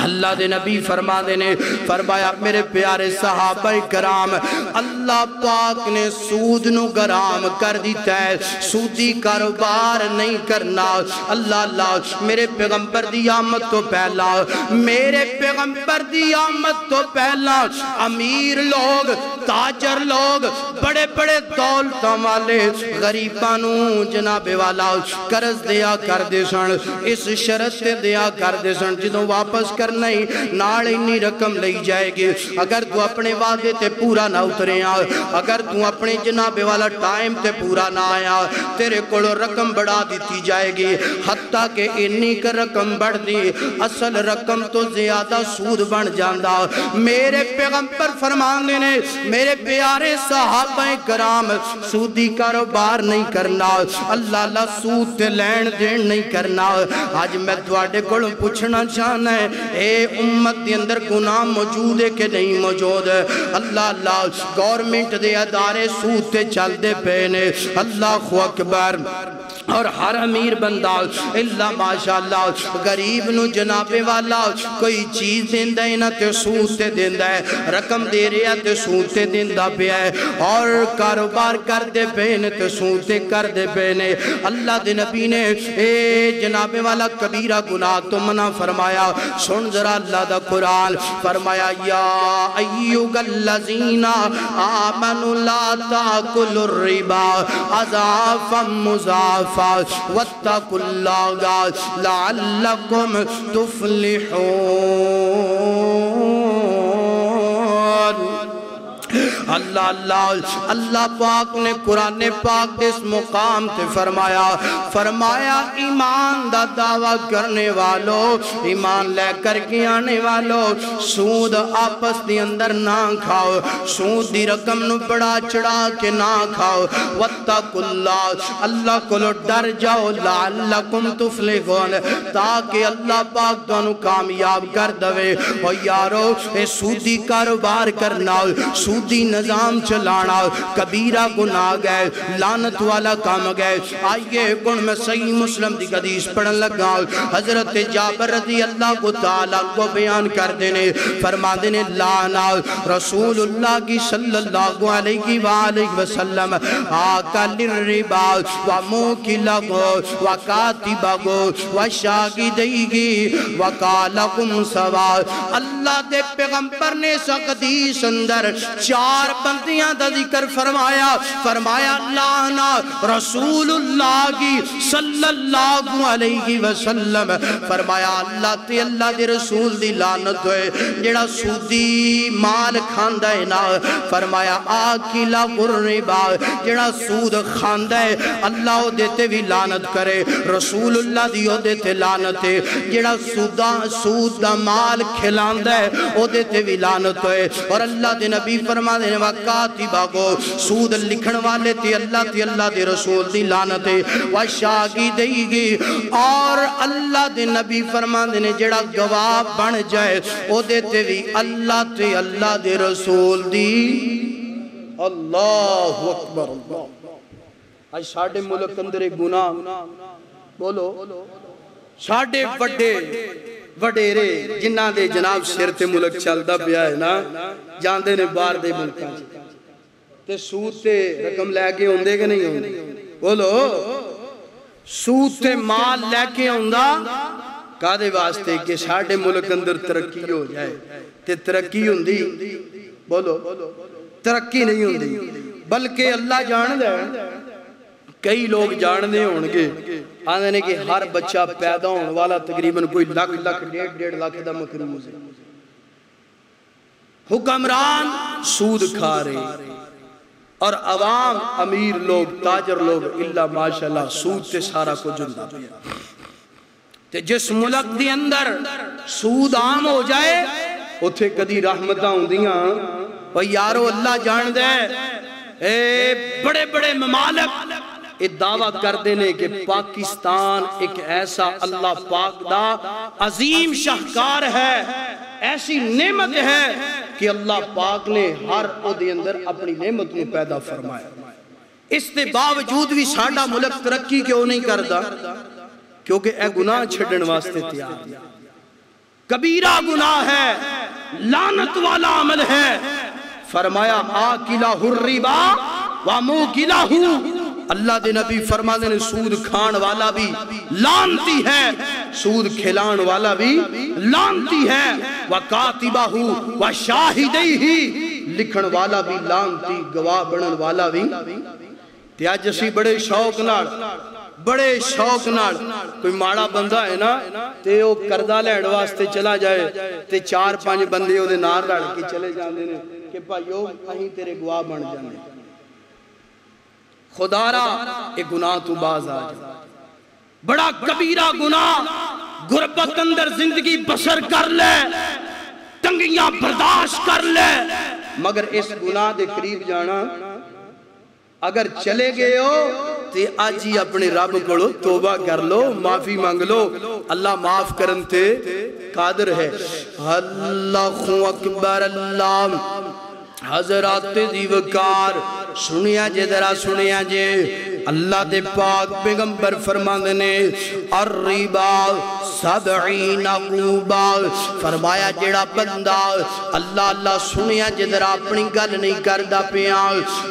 اللہ دے نبی فرما دینے فرمایا میرے پیارے صحابہ کرام اللہ پاک نے سود نو گرام کر دیتا ہے سودی کاروبار نہیں کرنا اللہ میرے پیغمبر دی آمد تو پہلا میرے پیغمبر دی آمد تو پہلا امیر لوگ تاجر لوگ بڑے بڑے دولتاں والے غریبانو جناب والا قرض دیا کر دے سن اس شرط دیا کر دے سن جدوں واپس کرنا ہی نال انی رقم لئی جائے گی اگر تو اپنے وعدے تے پورا نہ اترے اگر تو اپنے جناب والا ٹائم تے پورا نہ آیا تیرے کولو رقم بڑھا دیتی جائے گی حتیٰ کہ انی کا رقم بڑھ دی اصل رقم تو زیادہ سود بن جاندہ میرے پیغمبر فرمانے نے میرے پیارے صحابہ کرام سودی کاروبار نہیں کرنا اللہ سود تے لین دین نہیں کرنا آج میں تواڈے کولوں پوچھنا چاہنا ہے اے امت دے اندر گناہ موجود ہے کہ نہیں موجود ہے اللہ گورنمنٹ دے ادارے سود تے چل دے پینے اللہ اکبر اور ہر امیر بندہ اللہ ماشاءاللہ غریب نو جناب والا کوئی چیز دیندہ ہے نہ تے سود تے دیندہ ہے رقم دے رہا تے سود تے دیندہ پہ ہے اور کاروبار کر دے پینے تے سود تے کر دے پینے اللہ دے نبی نے اے جناب والا کبیرہ گناہ تو منع فرمایا سن ذرا اللہ دا قرآن فرمایا یا ایوگ اللذین آمنوا لا تاکلوا الربا اضعافا مضاعفا واتقوا اللہ لعلکم تفلحون اللہ پاک نے قرآن پاک اس مقام تے فرمایا ایمان دا دعویٰ کرنے والو ایمان لے کر کے آنے والو سود آپس دی اندر نہ کھاؤ سود دی رقم نو بڑا چڑھا کے نہ کھاؤ واتقوا اللہ کو لو ڈر جاؤ لعلکم تفلحون تاکہ اللہ پاک دونوں کامیاب کر دوے اور یارو اے سودی کاروبار کرنا سودی نظام چلانا کبیرہ گناہ گئے لعنت والا کام گئے آئیے کن میں صحیح مسلم دی حدیث پڑھن لگا حضرت جابر رضی اللہ کو تعالیٰ کو بیان کر دینے فرما دینے لانا رسول اللہ کی صلی اللہ علیہ وآلہ وسلم آکل الربا وموکلہ وکاتبہ وشاگدیگی وکالکم سوا اللہ دے پیغمبر نے اس حدیث اندر چار بندیاں دا ذکر فرمایا لانا رسول اللہ کی صلی اللہ علیہ وسلم فرمایا اللہ تے اللہ دے رسول دی لعنت ہوئے جڑا سودی مال کھاندہ ہے نا فرمایا آکلہ الربا جڑا سود کھاندہ ہے اللہ او دیتے بھی لعنت کرے رسول اللہ دی او دیتے لعنت ہے جڑا سود دا مال کھلاندہ ہے او دیتے بھی لعنت ہوئے اور اللہ دے نبی فرما دے وکاتبہ کو سود لکھن والے تے اللہ دے رسول دی لعنت ہے وشاگدیگی اور اللہ دے نبی فرما دے جڑا گواہ بن جائے او دیتے بھی اللہ تے اللہ دے رسول دی اللہ اکبر آج ساڑھے ملک اندر ایک گناہ بولو ساڑھے وڈیرے جنہ دے جناب سر تے ملک چلدہ پیا ہے نا جاندے نے بار دے ملکاں تے سود تے رقم لے کے ہوندے کہ نہیں ہوندے بولو سود تے مال لے کے ہوندہ کادے واسطے کہ ساڑھے ملک اندر ترقی ہو جائے تے ترقی ہوندی بولو ترقی نہیں ہوندی بلکہ اللہ جان دے کئی لوگ جاندے ہونگے آنے نے کہ ہر بچہ پیدا ہونے والا تقریباً کوئی لکھ ڈیڑھ لاکھ دا مکروز ہے حکمران سود کھا رہے اور عوام امیر لوگ تاجر لوگ اللہ ماشاءاللہ سود تے سارا کو جندہ پیا تے جس ملک دی اندر سود عام ہو جائے اتھے کدی رحمتہ ہوں دیاں اور یارو اللہ جان دے بڑے بڑے ممالک دعویٰ کر دینے کہ پاکستان ایک ایسا اللہ پاک دا عظیم شاہکار ہے ایسی نعمت ہے کہ اللہ پاک نے ہر عہدے اندر اپنی نعمت میں پیدا فرمایا اس کے باوجود بھی ساڑھا ملک ترقی کیوں نہیں کرتا کیونکہ اے گناہ چھڑن واسطے تیار کبیرہ گناہ ہے، لعنت والا عمل ہے۔ فرمایا آکلہ الربا وموکلہ، اللہ دے نبی فرماتے نے سود کھان والا بھی لعنتی ہے، سود کھلان والا بھی لعنتی ہے، وکاتبہ وشاہدیہ، لکھن والا بھی لعنتی، گواہ بنن والا بھی۔ تے اج اسی بڑے شوق نال کوئی ماڑا بندہ ہے نا تے او کردہ لین واسطے چلا جائے تے 4-5 بندے او دے نال رل کے چلے جاندے نے کہ بھائیو اہیں تیرے گواہ بن جاندے۔ خدا را اے گناہ تو باز آ جا، بڑا کبیرہ گناہ، غربت اندر زندگی بسر کر لے، تنگیاں برداشت کر لے، مگر اس گناہ دے قریب جانا اگر چلے گئے ہو تے آج ہی اپنے رب کو توبہ کر لو، معافی مانگ لو، اللہ معاف کرن تے قادر ہے۔ اللہ اکبر، اللہ حضرات دیوکار سنیا جے، ذرا سنیا جے، اللہ دے پاک پیغمبر فرماندے نے الربا 70 عقوبہ، فرمایا جیڑا بندہ اللہ سنیا جے، ذرا اپنی گل نہیں کردا پیا،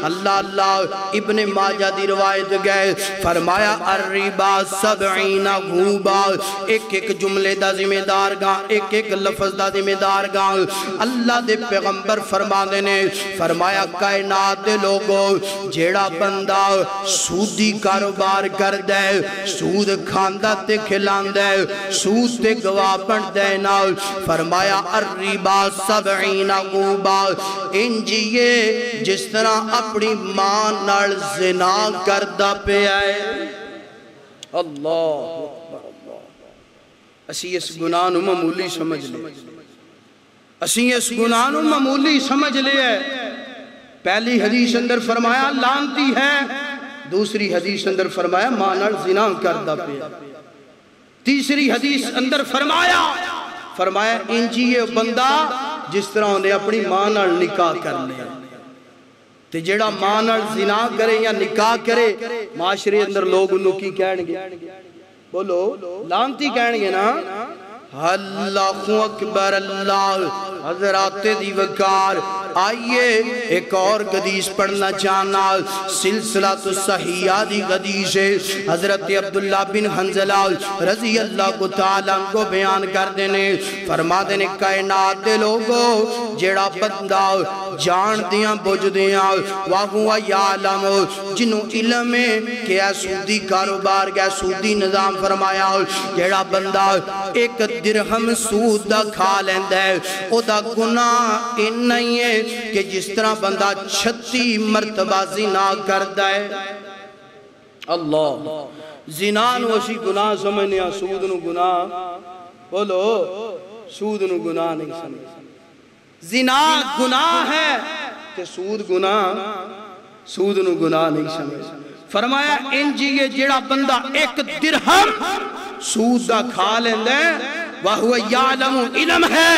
اللہ ابن ماجہ دی روایت گئے، فرمایا الربا 70 عقوبہ، ایک جملے دا ذمہ دار گا، ایک لفظ دا ذمہ دار گا، اللہ دے پیغمبر فرماندے نے، فرمایا کائنات دے لوگو جیڑا بندہ سودی کاروبار کر دے، سود کھاندا تے کھلاندے، سود تے گواہ بن دے نا، فرمایا الربا 70 عقوبہ، انجیے جس طرح اپنی ماں نال زنا کردہ پہ آئے۔ اللہ اکبر، اسی اس گناہ نو معمولی سمجھ لے، اسی اس گناہ نو معمولی سمجھ لے۔ پہلی حدیث اندر فرمایا لعنتی ہے، دوسری حدیث اندر فرمایا ماں نال زنا کردہ پہ، تیسری حدیث اندر فرمایا انجیے بندہ جس طرح انہیں اپنی ماں نال نکاح کر لیا، تے جیڑا ماں نال زنا کرے یا نکاح کرے معاشرے اندر لوگ انہوں کی کہن گے، بولو لعنتی کہن گے نا۔ اللہ اکبر، اللہ حضرات دیوکار، آئیے ایک اور حدیث پڑھنا چاہنا، سلسلہ تو صحیحہ دی حدیث ہے، حضرت عبداللہ بن حنزلہ رضی اللہ کو تعالیٰ کو بیان کر دینے، فرما دینے کائنات دے لوگو جیڑا بندہ جان دیاں بوجھ دیاں واہوا یعلم، جنہوں علم ہے کہ اے سودی کاروبار گیا سودی نظام فرمایا، جیڑا بندہ ایک درہم سود دا کھا لیندہ ہے، او دا گناہ ان نہیں ہے کہ جس طرح بندہ 36 مرتبہ زنا کردہ ہے۔ اللہ زنا نو اسی گناہ سمجھنے، سود نو گناہ، بولو سود نو گناہ نہیں سمجھنے، زنا گناہ ہے کہ سود نو گناہ نہیں سمجھنے۔ فرمایا انجیے جیڑا بندہ ایک درہم سود دا کھا لیندے وَهُوَ يَعْلَمُ، علم ہے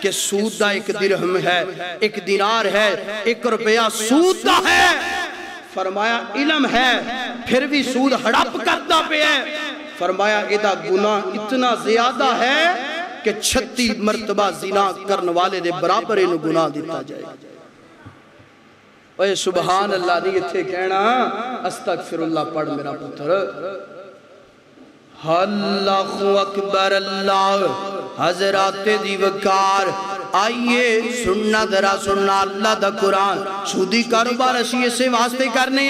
کہ سود دا ایک درہم ہے، ایک دینار ہے، 1 روپیہ سود دا ہے، فرمایا علم ہے پھر بھی سود ہڑپ کرتا پہ ہے، فرمایا ایدہ گناہ اتنا زیادہ ہے کہ 36 مرتبہ زنا کرن والے دے برابر انہوں گناہ دیتا جائے۔ اے سبحان اللہ نہیں اتھے کہنا استغفر اللہ پڑھ میرا پتر۔ اللہ اکبر، اللہ حضرات دیوکار، آئیے سننا درہ سننا اللہ دا قرآن، سودی کاروبار اسی اسے واسطے کرنے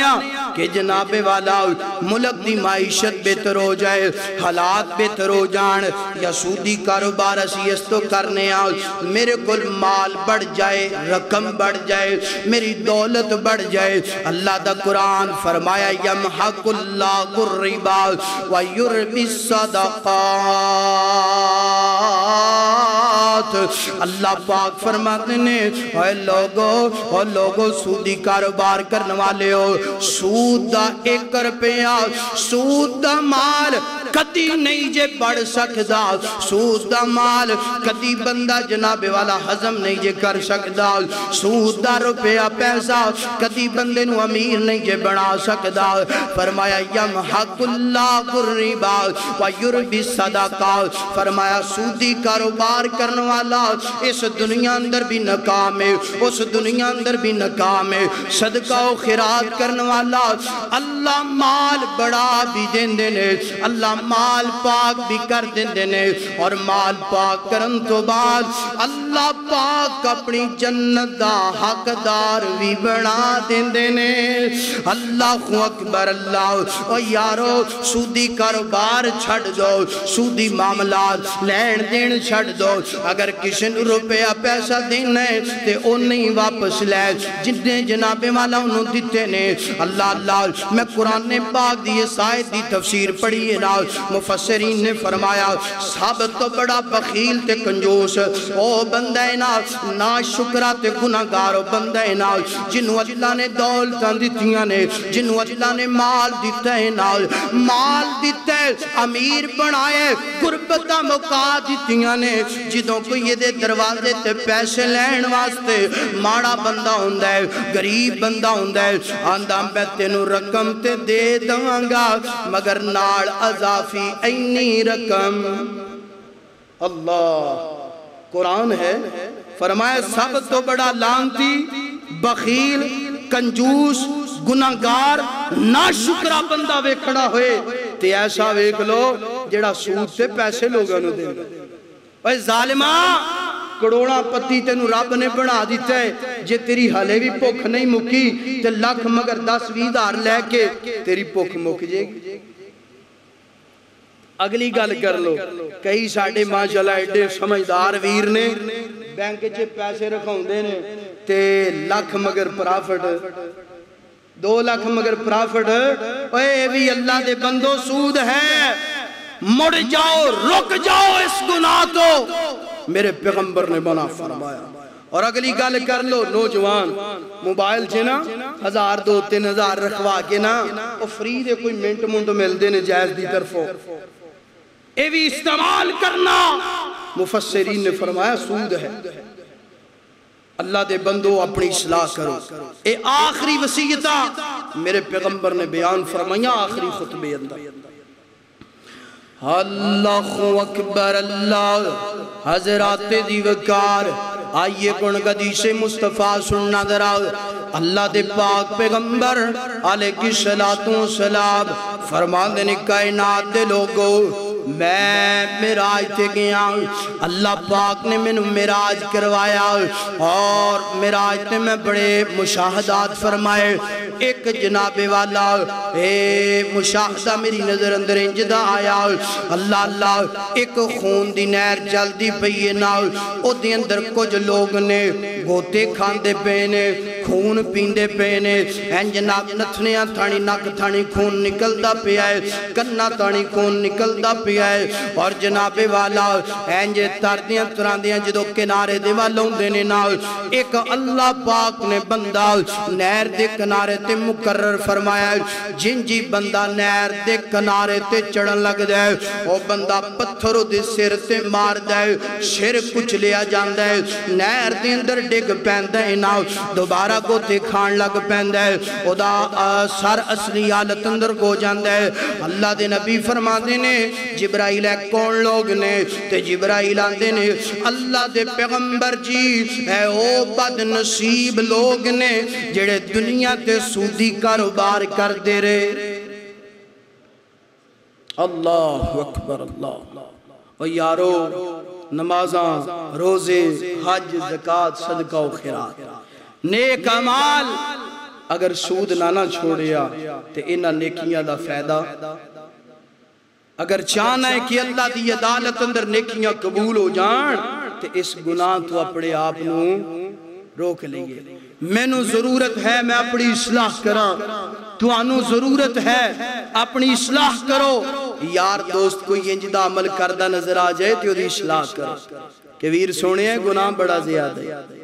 کہ جناب والا ملک دی معیشت بہتر ہو جائے، حالات بہتر ہو جان، یا سودی کاروبار اسی اس تو کرنے میرے کل مال بڑھ جائے، رقم بڑھ جائے، میری دولت بڑھ جائے۔ اللہ دا قرآن فرمایا یمحق اللہ الربا ویربی الصدقات، اللہ پاک فرماتے ہیں اے لوگو سودی کاروبار کرنے والے ہو، سود دا 1 روپیہ سود دا مال کدی نہیں جے بڑھ سکدا سود دا مال کدی بندہ جناب والا ہضم نہیں جے کر سکدا سود دا روپیہ پیسہ کدی بندے نو امیر نہیں جے بنا سکدا فرمایا یمحق اللہ الربا ویربی الصدقات فرمایا سودی کاروبار کرنے والا اس دنیا اندر بھی ناکام ہے اس دنیا اندر بھی ناکام ہے صدقہ و خیرات کرنے والا اللہ مال بڑا بھی دین دینے اللہ مال پاک بھی کر دین دینے اور مال پاک کرن تو بعد اللہ پاک اپنی جنت دا حقدار بھی بنا دین دینے اللہ اکبر اللہ اور یارو سودی کاروبار چھڑ دو سودی معاملات لین دین چھڑ دو اگر کسی نے روپیہ پیسہ دینے تے ان نہیں واپس لے جنہیں جناب والا انہوں دیتے نے اللہ میں قرآن پاک دی سائد دی تفسیر پڑھی ہے نا مفسرین نے فرمایا سب تو بڑا بخیل تے کنجوس او بندہ نا شکرہ تے گناہگار بندہ نا جنہوں اللہ نے دولتاں دیتیاں نے جنہوں اللہ نے مال دیتا ہے نا مال دیتا ہے امیر بنائے غربتہ مکا دیتیاں نے جدوں کو یہ دے دروازے تے پیسے لین واسطے ماڑا بندہ ہوندہ ہے غریب بندہ ہوندہ ہے آندہ میں تینوں رقم تے دے دانگا مگر ناڑ اضافی اینی رقم اللہ قرآن ہے فرمایا سب تو بڑا لانتی بخیل کنجوس گناہگار ناشکرہ بندہ وے کھڑا ہوئے تے ایسا ویک لو جڑا سود تے پیسے لوگاں نو دے اے ظالمہ کروڑا پتی تینو رب نے بنا دیتا ہے جے تیری حالے بھی پوکھ نہیں مکی تے لکھ مگر 10-20 لے کے تیری پوکھ مک جائے گی اگلی گل کر لو کئی ساڑھے ماشاءاللہ ایڈے سمجھدار ویر نے بینک چے پیسے رکھاؤں دے نے تے لکھ مگر پرافٹ 2 لاکھ مگر پرافٹ اے بھی اللہ دے بندو سود ہے مڑ جاؤ رک جاؤ اس گناہ تو میرے پیغمبر نے بنا فرمایا اور اگلی گل کر لو نوجوان موبائل چھے نا 1000-2000 رکھوا کے نا وہ فری دے کوئی منٹ منٹ مل دے نے جائز دی طرفوں اے بھی استعمال کرنا مفسرین نے فرمایا سود ہے اللہ دے بندو اپنی اصلاح کرو اے آخری وصیتہ میرے پیغمبر نے بیان فرمایا آخری خطبے اندر اللہ اکبر اللہ حضرات دیوکار آئیے کن قدیس مصطفیٰ سننا درہ اللہ دے پاک پیغمبر علیہ السلام فرمان دینے کائنات دے لوگو میں معراج تے گیا اللہ پاک نے میں معراج کروایا اور معراج تے میں بڑے مشاہدات فرمائے ایک جناب والا مشاہدہ میری نظر اندر انجدہ آیا اللہ ایک خون دی نہر جلدی پئیے نا او دی اندر کچھ لوگ نے گوتے کھاندے پینے خون پیندے پینے این جناب نتھنیاں تھانی نک تھانی خون نکلدا پیا ہے کنہ تھانی خون نکلدا پیا ہے اور جناب والا این جے تردیاں تراندیاں جدو کنارے دے والوں دینے نا ایک اللہ پاک نے بندہ نہر دے کنارے تے مقرر فرمایا جن جی بندہ نہر دے کنارے تے چڑھن لگ جائے وہ بندہ پتھروں دے سر تے مار جائے شر کچھ لیا جان جائے نہر دے اندر ڈگ پہندہ ہے نا دوبارہ کو تے کھان لگ پہندہ ہے او دا سر اصلی حالت اندر کو جان جائے اللہ دے نبی فرما دینے جبرائیل ہے کون لوگ نے تے جبرائیل آن دینے اللہ دے پیغمبر جی اے او بد نصیب لوگ نے جڑے دنیا تے سودی کاروبار کر دے رہے اللہ اکبر اللہ اور یارو نمازاں روزے حج زکاة صدقہ و خیرات نیک عمال اگر سود نہ چھوڑیا تے انہا نیکیاں دا فائدہ اگر چاہنا ہے کہ اللہ دی عدالت اندر نیکیاں قبول ہو جان تے اس گناہ تو اپنے آپ نو روک لیں گے میں نو ضرورت ہے میں اپنی اصلاح کرا تو آنو ضرورت ہے اپنی اصلاح کرو یار دوست کوئی انجدہ عمل کردہ نظر آ جائے تو دی اصلاح کرو کہ ویر سونے ہیں گناہ بڑا زیادہ ہے